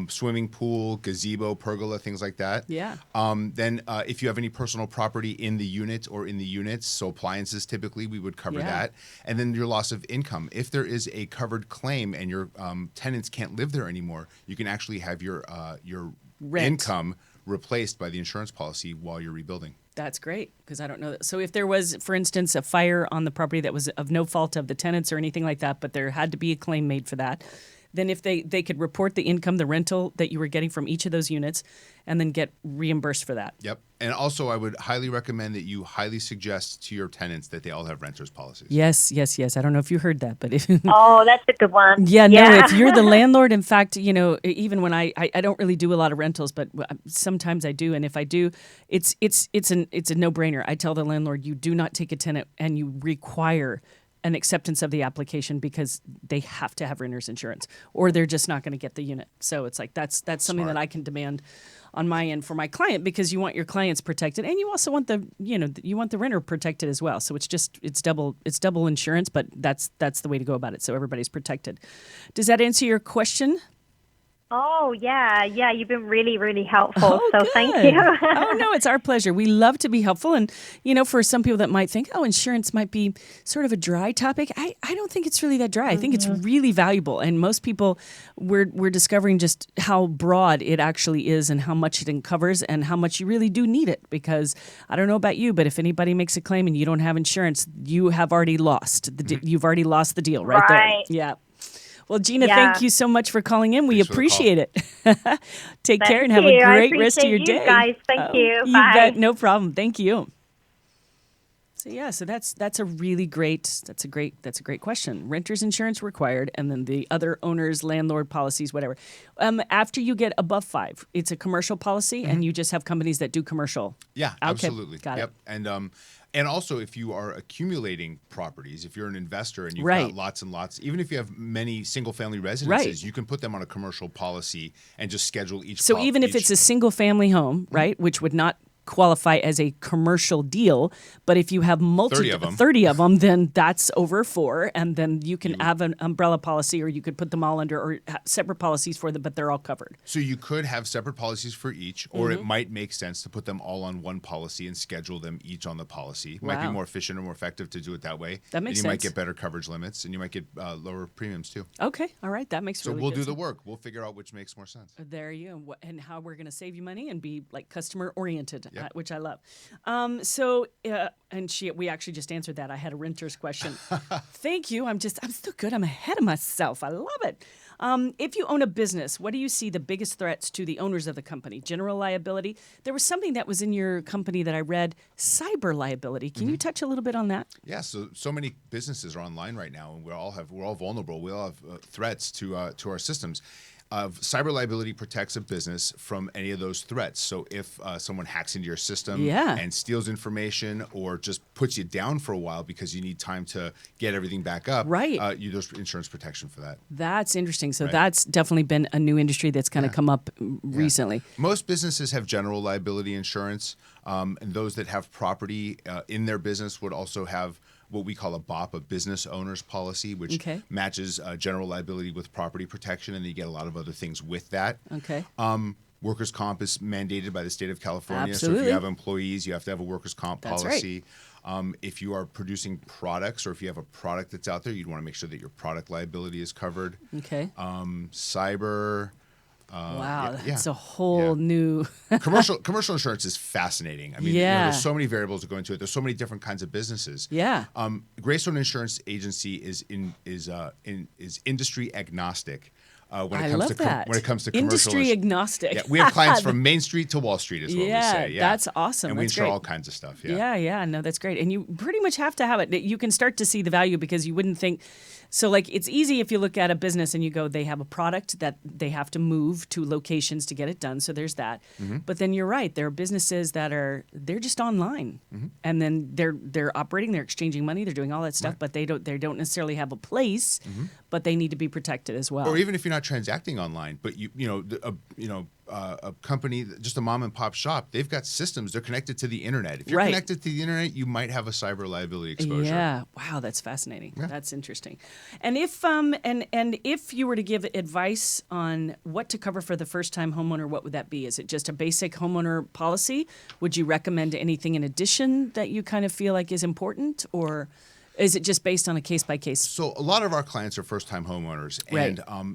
B: swimming pool, gazebo, pergola, things like that.
A: Yeah.
B: Then if you have any personal property in the unit or in the units, so appliances typically, we would cover that. And then your loss of income. If there is a covered claim and your tenants can't live there anymore, you can actually have your income replaced by the insurance policy while you're rebuilding.
A: That's great, because I don't know. So if there was, for instance, a fire on the property that was of no fault of the tenants or anything like that, but there had to be a claim made for that, then if they could report the income, the rental that you were getting from each of those units, and then get reimbursed for that.
B: Yep. And also, I would highly recommend that you highly suggest to your tenants that they all have renters policies.
A: Yes. I don't know if you heard that, but if
D: Oh, that's a good one.
A: yeah, no, if you're the landlord, in fact, even when I don't really do a lot of rentals, but sometimes I do, and if I do, it's a no-brainer. I tell the landlord, you do not take a tenant and you require an acceptance of the application because they have to have renter's insurance or they're just not going to get the unit. So it's like that's something
B: Smart.
A: that I can demand on my end for my client because you want your clients protected and you also want you want the renter protected as well. So it's double insurance, but that's the way to go about it. So everybody's protected. Does that answer your question?
D: Oh, yeah. You've been really, really helpful.
A: Oh,
D: so
A: good.
D: thank you.
A: Oh, no, it's our pleasure. We love to be helpful. And, for some people that might think, insurance might be sort of a dry topic. I don't think it's really that dry. I think it's really valuable. And most people, we're discovering just how broad it actually is and how much it covers and how much you really do need it. Because I don't know about you, but if anybody makes a claim and you don't have insurance, you have already lost. You've already lost the deal right there. Yeah. Well, Gina, thank you so much for calling in. We appreciate it. Take care and have a great rest of your day.
D: Guys. Thank you.
A: You
D: Bye.
A: bet. No problem. Thank you. So that's a really great question. Renter's insurance required, and then the other owners, landlord policies, whatever. After you get above 5, it's a commercial policy, and you just have companies that do commercial.
B: Yeah,
A: Okay,
B: absolutely.
A: got it.
B: And also, if you are accumulating properties, if you're an investor and you've
A: Right.
B: got lots and lots, even if you have many single-family residences,
A: Right.
B: you can put them on a commercial policy and just schedule each.
A: So even if it's a single-family home, right, which would not qualify as a commercial deal, but if you have 30 of them, then that's over 4, and then you can have an umbrella policy, or you could put them all under, or separate policies for them, but they're all covered.
B: So you could have separate policies for each, or it might make sense to put them all on one policy and schedule them each on the policy. It might be more efficient or more effective to do it that way.
A: That makes
B: sense.
A: sense.
B: You might get better coverage limits, and you might get lower premiums too.
A: Okay, all right, that makes
B: So
A: really
B: we'll
A: good
B: do
A: sense.
B: the work. We'll figure out which makes more sense.
A: There you go, and how we're going to save you money and be like customer oriented,
B: Yep.
A: which I love. We actually just answered that. I had a renter's question. Thank you. I'm still good. I'm ahead of myself. I love it. If you own a business, what do you see the biggest threats to the owners of the company? General liability. There was something that was in your company that I read, cyber liability. Can you touch a little bit on that?
B: Yeah, so many businesses are online right now, and we're all vulnerable. We all have threats to our systems. Cyber liability protects a business from any of those threats. So if someone hacks into your system and steals information, or just puts you down for a while because you need time to get everything back up, there's insurance protection for that.
A: That's interesting. So that's definitely been a new industry that's kind of come up recently.
B: Most businesses have general liability insurance, and those that have property in their business would also have what we call a BOP, a business owner's policy, which matches general liability with property protection, and you get a lot of other things with that.
A: Okay.
B: Workers' comp is mandated by the state of California.
A: Absolutely.
B: So if you have employees, you have to have a workers' comp
A: That's
B: policy. Right. If you are producing products, or if you have a product that's out there, you'd want to make sure that your product liability is covered.
A: Okay.
B: Cyber.
A: Wow, that's a whole new
B: commercial insurance is fascinating. I mean, there's so many variables that go into it. There's so many different kinds of businesses.
A: Yeah.
B: Greystone Insurance Agency is industry agnostic. When it comes to commercial
A: industry agnostic.
B: Yeah, we have clients from Main Street to Wall Street, is what we say. Yeah,
A: that's awesome.
B: And we
A: that's
B: insure
A: great.
B: all kinds of stuff.
A: No, that's great. And you pretty much have to have it. You can start to see the value because you wouldn't think. So, like, it's easy if you look at a business and you go, they have a product that they have to move to locations to get it done. So there's that. But then you're right. There are businesses that they're just online, and then they're operating, they're exchanging money, they're doing all that stuff, but they don't necessarily have a place, but they need to be protected as well.
B: Or even if you're not transacting online, but a company, just a mom and pop shop, they've got systems. They're connected to the internet. If you're connected to the internet, you might have a cyber liability exposure.
A: Yeah. Wow, that's fascinating. Yeah. That's interesting. And if you were to give advice on what to cover for the first-time homeowner, what would that be? Is it just a basic homeowner policy? Would you recommend anything in addition that you kind of feel like is important, or is it just based on a case-by-case?
B: So a lot of our clients are first-time homeowners,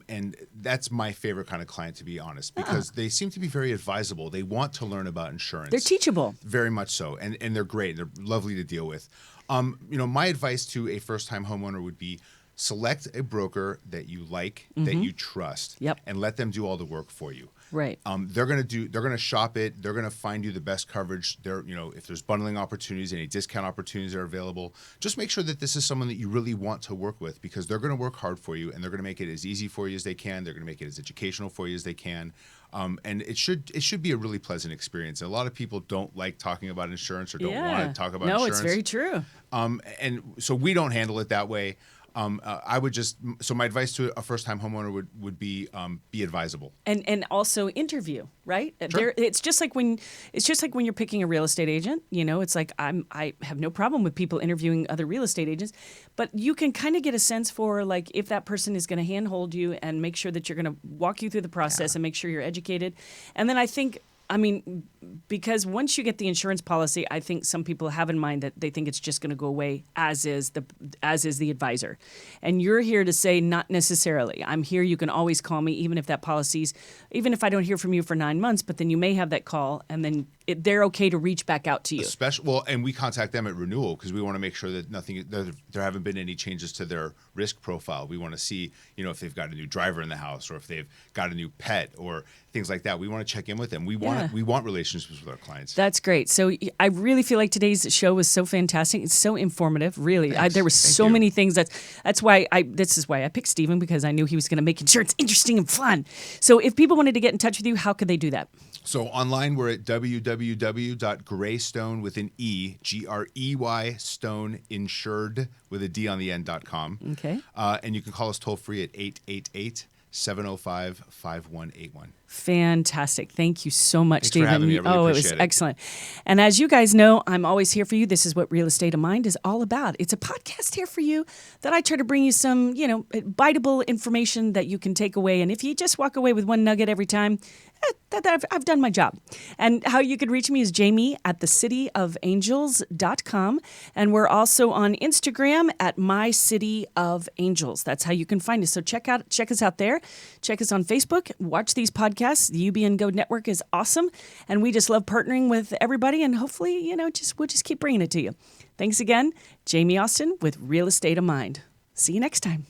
B: and that's my favorite kind of client, to be honest, because they seem to be very advisable. They want to learn about insurance.
A: They're teachable.
B: Very much so, and they're great. They're lovely to deal with. My advice to a first-time homeowner would be select a broker that you like, that you trust, and let them do all the work for you.
A: Right.
B: They're going to shop it. They're going to find you the best coverage. If there's bundling opportunities, any discount opportunities are available. Just make sure that this is someone that you really want to work with, because they're going to work hard for you, and they're going to make it as easy for you as they can. They're going to make it as educational for you as they can. And it should be a really pleasant experience. And a lot of people don't like talking about insurance or don't want to talk about insurance.
A: No, it's very true.
B: And so we don't handle it that way. So my advice to a first-time homeowner would be advisable.
A: And also interview, right?
B: Sure.
A: It's just like when you're picking a real estate agent, it's like I have no problem with people interviewing other real estate agents, but you can kind of get a sense for like if that person is going to handhold you and make sure that you're going to walk you through the process and make sure you're educated. And then because once you get the insurance policy, I think some people have in mind that they think it's just going to go away as is the advisor. And you're here to say not necessarily. I'm here. You can always call me, even if I don't hear from you for 9 months, but then you may have that call, and then they're okay to reach back out to you.
B: And we contact them at renewal because we want to make sure that there haven't been any changes to their risk profile. We want to see, if they've got a new driver in the house or if they've got a new pet or things like that. We want to check in with them. We want relationships with our clients.
A: That's great. So I really feel like today's show was so fantastic. It's so informative, really. There were so many things. That's why I picked Steven, because I knew he was going to make insurance interesting and fun. So if people wanted to get in touch with you, how could they do that?
B: So online, we're at www.greystone with an E, Grey Stone Insured with a D on the end.com.
A: Okay.
B: And you can call us toll free at 888-705-5181.
A: Fantastic. Thank you so much, Steven.
B: Thanks for having me. I really appreciate
A: it was excellent. And as you guys know, I'm always here for you. This is what Real Estate of Mind is all about. It's a podcast here for you that I try to bring you some, biteable information that you can take away. And if you just walk away with one nugget every time, I've done my job. And how you could reach me is jamie@thecityofangels.com. And we're also on Instagram at mycityofangels. That's how you can find us. So check us out there. Check us on Facebook. Watch these podcasts. The UB & Go network is awesome. And we just love partnering with everybody. And hopefully, we'll just keep bringing it to you. Thanks again. Jamie Austin with Real Estate of Mind. See you next time.